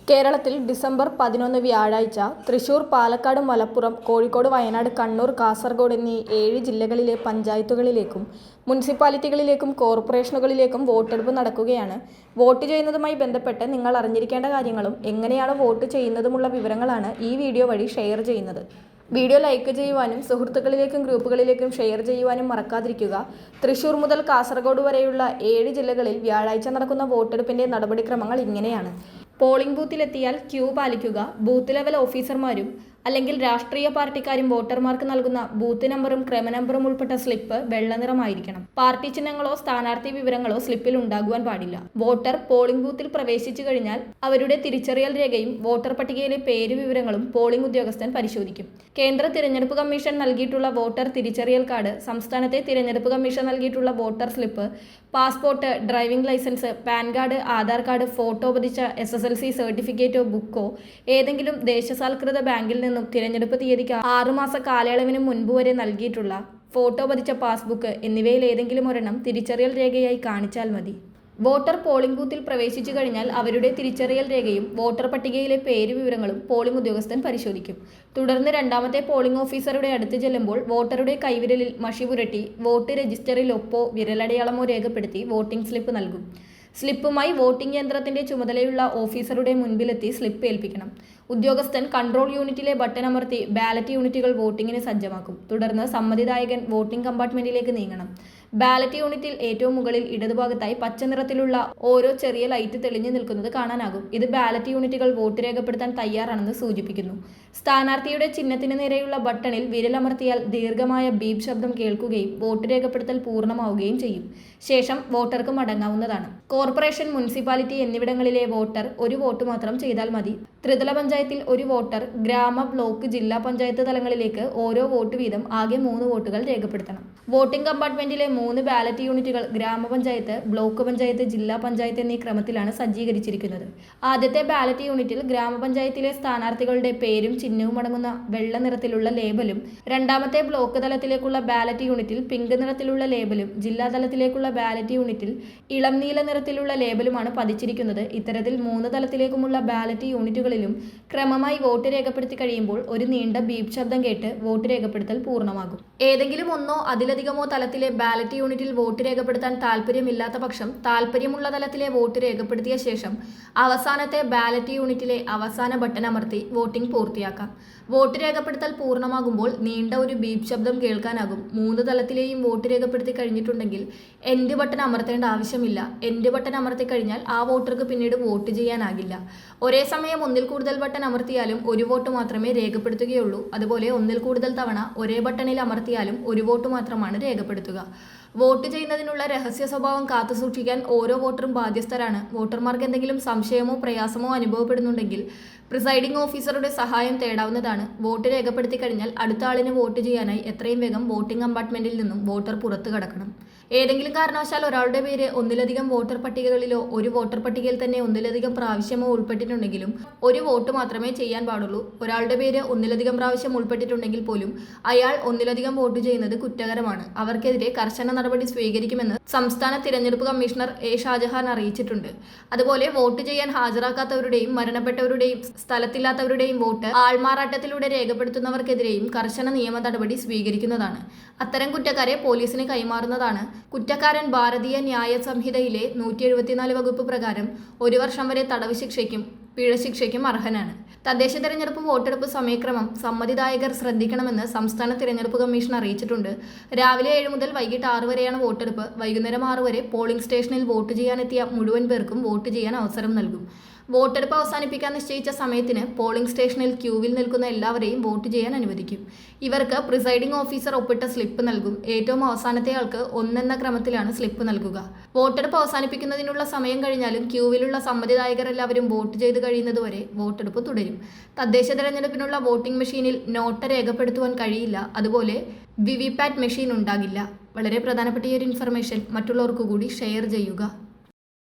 കേരളത്തിൽ ഡിസംബർ 11 വ്യാഴാഴ്ച തൃശൂർ, പാലക്കാട്, മലപ്പുറം, കോഴിക്കോട്, വയനാട്, കണ്ണൂർ, കാസർഗോഡ് എന്നീ 7 ജില്ലകളിലെ പഞ്ചായത്തുകളിലേക്കും മുനിസിപ്പാലിറ്റികളിലേക്കും കോർപ്പറേഷനുകളിലേക്കും വോട്ടെടുപ്പ് നടക്കുകയാണ്. വോട്ട് ചെയ്യുന്നതുമായി ബന്ധപ്പെട്ട് നിങ്ങൾ അറിഞ്ഞിരിക്കേണ്ട കാര്യങ്ങളും എങ്ങനെയാണ് വോട്ട് ചെയ്യുന്നതുമുള്ള വിവരങ്ങളാണ് ഈ വീഡിയോ വഴി ഷെയർ ചെയ്യുന്നത്. വീഡിയോ ലൈക്ക് ചെയ്യുവാനും സുഹൃത്തുക്കളിലേക്കും ഗ്രൂപ്പുകളിലേക്കും ഷെയർ ചെയ്യുവാനും മറക്കാതിരിക്കുക. തൃശൂർ മുതൽ കാസർഗോഡ് വരെയുള്ള 7 ജില്ലകളിൽ വ്യാഴാഴ്ച നടക്കുന്ന വോട്ടെടുപ്പിൻ്റെ നടപടിക്രമങ്ങൾ ഇങ്ങനെയാണ്. പോളിംഗ് ബൂത്തിലെത്തിയാൽ ക്യൂ പാലിക്കുക. ബൂത്ത് ലെവൽ ഓഫീസർമാരും അല്ലെങ്കിൽ രാഷ്ട്രീയ പാർട്ടിക്കാരും വോട്ടർമാർക്ക് നൽകുന്ന ബൂത്ത് നമ്പറും ക്രമനമ്പറും ഉൾപ്പെട്ട സ്ലിപ്പ് വെള്ള നിറമായിരിക്കണം. പാർട്ടി ചിഹ്നങ്ങളോ സ്ഥാനാർത്ഥി വിവരങ്ങളോ സ്ലിപ്പിൽ ഉണ്ടാകുവാൻ പാടില്ല. വോട്ടർ പോളിംഗ് ബൂത്തിൽ പ്രവേശിച്ചു കഴിഞ്ഞാൽ അവരുടെ തിരിച്ചറിയൽ രേഖയും വോട്ടർ പട്ടികയിലെ പേര് വിവരങ്ങളും പോളിംഗ് ഉദ്യോഗസ്ഥൻ പരിശോധിക്കും. കേന്ദ്ര തിരഞ്ഞെടുപ്പ് കമ്മീഷൻ നൽകിയിട്ടുള്ള വോട്ടർ തിരിച്ചറിയൽ കാർഡ്, സംസ്ഥാനത്തെ തിരഞ്ഞെടുപ്പ് കമ്മീഷൻ നൽകിയിട്ടുള്ള voter slip, passport, driving licence, PAN card, Aadhaar card, photo പതിച്ച SSLC സർട്ടിഫിക്കറ്റോ ബുക്കോ, ഏതെങ്കിലും ദേശസാൽകൃത ബാങ്കിൽ നിന്നും തിരഞ്ഞെടുപ്പ് തീയതിക്ക് 6 മാസ കാലയളവിന് മുൻപ് വരെ നൽകിയിട്ടുള്ള ഫോട്ടോ പതിച്ച പാസ്ബുക്ക് എന്നിവയിൽ ഏതെങ്കിലും ഒരെണ്ണം തിരിച്ചറിയൽ രേഖയായി കാണിച്ചാൽ മതി. വോട്ടർ പോളിംഗ് ബൂത്തിൽ പ്രവേശിച്ചു കഴിഞ്ഞാൽ അവരുടെ തിരിച്ചറിയൽ രേഖയും വോട്ടർ പട്ടികയിലെ പേര് വിവരങ്ങളും പോളിംഗ് ഉദ്യോഗസ്ഥൻ പരിശോധിക്കും. തുടർന്ന് രണ്ടാമത്തെ പോളിംഗ് ഓഫീസറുടെ അടുത്ത് ചെല്ലുമ്പോൾ വോട്ടറുടെ കൈവിരലിൽ മഷി പുരട്ടി വോട്ട് രജിസ്റ്ററിൽ ഒപ്പോ വിരലടയാളമോ രേഖപ്പെടുത്തി വോട്ടിംഗ് സ്ലിപ്പ് നൽകും. സ്ലിപ്പുമായി വോട്ടിംഗ് യന്ത്രത്തിന്റെ ചുമതലയുള്ള ഓഫീസറുടെ മുൻപിലെത്തി സ്ലിപ്പ് ഏൽപ്പിക്കണം. ഉദ്യോഗസ്ഥൻ കൺട്രോൾ യൂണിറ്റിലെ ബട്ടൺ അമർത്തി ബാലറ്റ് യൂണിറ്റുകൾ വോട്ടിങ്ങിന് സജ്ജമാക്കും. തുടർന്ന് സമ്മതിദായകൻ വോട്ടിംഗ് കമ്പാർട്ട്മെന്റിലേക്ക് നീങ്ങണം. ബാലറ്റ് യൂണിറ്റിൽ ഏറ്റവും മുകളിൽ ഇടതുഭാഗത്തായി പച്ച നിറത്തിലുള്ള ഓരോ ചെറിയ ലൈറ്റ് തെളിഞ്ഞു നിൽക്കുന്നത് കാണാനാകും. ഇത് ബാലറ്റ് യൂണിറ്റുകൾ വോട്ട് രേഖപ്പെടുത്താൻ തയ്യാറാണെന്ന് സൂചിപ്പിക്കുന്നു. സ്ഥാനാർത്ഥിയുടെ ചിഹ്നത്തിന് നേരെയുള്ള ബട്ടണിൽ വിരലമർത്തിയാൽ ദീർഘമായ ബീപ് ശബ്ദം കേൾക്കുകയും വോട്ട് രേഖപ്പെടുത്തൽ പൂർണ്ണമാവുകയും ചെയ്യും. ശേഷം വോട്ടർക്ക് മടങ്ങാവുന്നതാണ്. കോർപ്പറേഷൻ, മുനിസിപ്പാലിറ്റി എന്നിവിടങ്ങളിലെ വോട്ടർ ഒരു വോട്ട് മാത്രം ചെയ്താൽ മതി. ത്രിതല പഞ്ചായത്തിൽ ഒരു വോട്ടർ, ഗ്രാമ, ബ്ലോക്ക്, ജില്ലാ പഞ്ചായത്ത് തലങ്ങളിലേക്ക് ഓരോ വോട്ട് വീതം ആകെ 3 വോട്ടുകൾ രേഖപ്പെടുത്തണം. വോട്ടിംഗ് കമ്പാർട്ട്മെന്റിലെ 3 ബാലറ്റ് യൂണിറ്റുകൾ ഗ്രാമപഞ്ചായത്ത്, ബ്ലോക്ക് പഞ്ചായത്ത്, ജില്ലാ പഞ്ചായത്ത് എന്നീ ക്രമത്തിലാണ് സജ്ജീകരിച്ചിരിക്കുന്നത്. ആദ്യത്തെ ബാലറ്റ് യൂണിറ്റിൽ ഗ്രാമപഞ്ചായത്തിലെ സ്ഥാനാർത്ഥികളുടെ പേരും ചിഹ്നവും അടങ്ങുന്ന വെള്ള നിറത്തിലുള്ള ലേബലും, രണ്ടാമത്തെ ബ്ലോക്ക് തലത്തിലേക്കുള്ള ബാലറ്റ് യൂണിറ്റിൽ പിങ്ക് നിറത്തിലുള്ള ലേബലും, ജില്ലാ തലത്തിലേക്കുള്ള ബാലറ്റ് യൂണിറ്റിൽ ഇളം നീല നിറത്തിലുള്ള ലേബലുമാണ് പതിച്ചിരിക്കുന്നത്. ഇത്തരത്തിൽ 3 തലത്തിലേക്കുമുള്ള ബാലറ്റ് യൂണിറ്റുകളിലും ക്രമമായി വോട്ട് രേഖപ്പെടുത്തി കഴിയുമ്പോൾ ഒരു നീണ്ട ബീപ് ശബ്ദം കേട്ട് വോട്ട് രേഖപ്പെടുത്തൽ പൂർണ്ണമാകും. ഏതെങ്കിലും ഒന്നോ അതിലധികമോ തലത്തിലെ ബാലറ്റ് യൂണിറ്റിൽ വോട്ട് രേഖപ്പെടുത്താൻ താൽപ്പര്യമില്ലാത്ത പക്ഷം താൽപ്പര്യമുള്ള തലത്തിലെ വോട്ട് രേഖപ്പെടുത്തിയ ശേഷം അവസാനത്തെ ബാലറ്റ് യൂണിറ്റിലെ അവസാന ബട്ടൺ അമർത്തി വോട്ടിംഗ് പൂർത്തിയാക്കാം. വോട്ട് രേഖപ്പെടുത്തൽ പൂർണ്ണമാകുമ്പോൾ നീണ്ട ഒരു ബീപ് ശബ്ദം കേൾക്കാനാകും. 3 തലത്തിലെയും വോട്ട് രേഖപ്പെടുത്തി കഴിഞ്ഞിട്ടുണ്ടെങ്കിൽ എൻഡ് ബട്ടൺ അമർത്തേണ്ട ആവശ്യമില്ല. എൻഡ് ബട്ടൺ അമർത്തി കഴിഞ്ഞാൽ ആ വോട്ടർക്ക് പിന്നീട് വോട്ട് ചെയ്യാനാകില്ല. ഒരേ സമയം ഒന്നിൽ കൂടുതൽ ബട്ടൺ അമർത്തിയാലും ഒരു വോട്ട് മാത്രമേ രേഖപ്പെടുത്തുകയുള്ളൂ. അതുപോലെ ഒന്നിൽ കൂടുതൽ തവണ ഒരേ ബട്ടണിൽ അമർത്തിയാലും ഒരു വോട്ട് മാത്രമാണ് രേഖപ്പെടുത്തുക. വോട്ട് ചെയ്യുന്നതിനുള്ള രഹസ്യ സ്വഭാവം കാത്തുസൂക്ഷിക്കാൻ ഓരോ വോട്ടറും ബാധ്യസ്ഥരാണ്. വോട്ടർമാർക്ക് എന്തെങ്കിലും സംശയമോ പ്രയാസമോ അനുഭവപ്പെടുന്നുണ്ടെങ്കിൽ പ്രിസൈഡിംഗ് ഓഫീസറുടെ സഹായം തേടാവുന്നതാണ്. വോട്ട് രേഖപ്പെടുത്തി കഴിഞ്ഞാൽ അടുത്ത ആളിന് വോട്ട് ചെയ്യാനായി എത്രയും വേഗം വോട്ടിംഗ് കമ്പാർട്ട്മെന്റിൽ നിന്നും വോട്ടർ പുറത്തു കടക്കണം. ഏതെങ്കിലും കാരണവശാൽ ഒരാളുടെ പേര് ഒന്നിലധികം വോട്ടർ പട്ടികകളിലോ ഒരു വോട്ടർ പട്ടികയിൽ തന്നെ ഒന്നിലധികം പ്രാവശ്യമോ ഉൾപ്പെട്ടിട്ടുണ്ടെങ്കിലും ഒരു വോട്ട് മാത്രമേ ചെയ്യാൻ പാടുള്ളൂ. ഒരാളുടെ പേര് ഒന്നിലധികം പ്രാവശ്യം ഉൾപ്പെട്ടിട്ടുണ്ടെങ്കിൽ പോലും അയാൾ ഒന്നിലധികം വോട്ട് ചെയ്യുന്നത് കുറ്റകരമാണ്. അവർക്കെതിരെ കർശന നടപടി സ്വീകരിക്കുമെന്ന് സംസ്ഥാന തിരഞ്ഞെടുപ്പ് കമ്മീഷണർ A. ഷാജഹാൻ അറിയിച്ചിട്ടുണ്ട്. അതുപോലെ വോട്ട് ചെയ്യാൻ ഹാജരാക്കാത്തവരുടെയും മരണപ്പെട്ടവരുടെയും സ്ഥലത്തില്ലാത്തവരുടെയും വോട്ട് ആൾമാറാട്ടത്തിലൂടെ രേഖപ്പെടുത്തുന്നവർക്കെതിരെയും കർശന നിയമ നടപടി സ്വീകരിക്കുന്നതാണ്. അത്തരം കുറ്റക്കാരെ പോലീസിന് കൈമാറുന്നതാണ്. കുറ്റക്കാരൻ ഭാരതീയ ന്യായ സംഹിതയിലെ 174 വകുപ്പ് പ്രകാരം 1 വർഷം വരെ തടവ് ശിക്ഷയ്ക്കും പിഴ ശിക്ഷയ്ക്കും അർഹനാണ്. തദ്ദേശ തെരഞ്ഞെടുപ്പ് വോട്ടെടുപ്പ് സമയക്രമം സമ്മതിദായകർ ശ്രദ്ധിക്കണമെന്ന് സംസ്ഥാന തിരഞ്ഞെടുപ്പ് കമ്മീഷൻ അറിയിച്ചിട്ടുണ്ട്. രാവിലെ 7 മുതൽ വൈകിട്ട് 6 വരെയാണ് വോട്ടെടുപ്പ്. വൈകുന്നേരം 6 വരെ പോളിംഗ് സ്റ്റേഷനിൽ വോട്ട് ചെയ്യാനെത്തിയ മുഴുവൻ പേർക്കും വോട്ട് ചെയ്യാൻ അവസരം നൽകും. വോട്ടെടുപ്പ് അവസാനിപ്പിക്കാൻ നിശ്ചയിച്ച സമയത്തിന് പോളിംഗ് സ്റ്റേഷനിൽ ക്യൂവിൽ നിൽക്കുന്ന എല്ലാവരെയും വോട്ട് ചെയ്യാൻ അനുവദിക്കും. ഇവർക്ക് പ്രിസൈഡിംഗ് ഓഫീസർ ഒപ്പിട്ട സ്ലിപ്പ് നൽകും. ഏറ്റവും അവസാനത്തെ ആൾക്ക് 1 എന്ന ക്രമത്തിലാണ് സ്ലിപ്പ് നൽകുക. വോട്ടെടുപ്പ് അവസാനിപ്പിക്കുന്നതിനുള്ള സമയം കഴിഞ്ഞാലും ക്യൂവിലുള്ള സമ്മതിദായകർ എല്ലാവരും വോട്ട് ചെയ്ത് കഴിയുന്നതുവരെ വോട്ടെടുപ്പ് തുടരും. തദ്ദേശ തെരഞ്ഞെടുപ്പിനുള്ള വോട്ടിംഗ് മെഷീനിൽ നോട്ട രേഖപ്പെടുത്തുവാൻ കഴിയില്ല. അതുപോലെ VVPAT മെഷീൻ ഉണ്ടാകില്ല. വളരെ പ്രധാനപ്പെട്ട ഈ ഒരു ഇൻഫർമേഷൻ മറ്റുള്ളവർക്ക് കൂടി ഷെയർ ചെയ്യുക.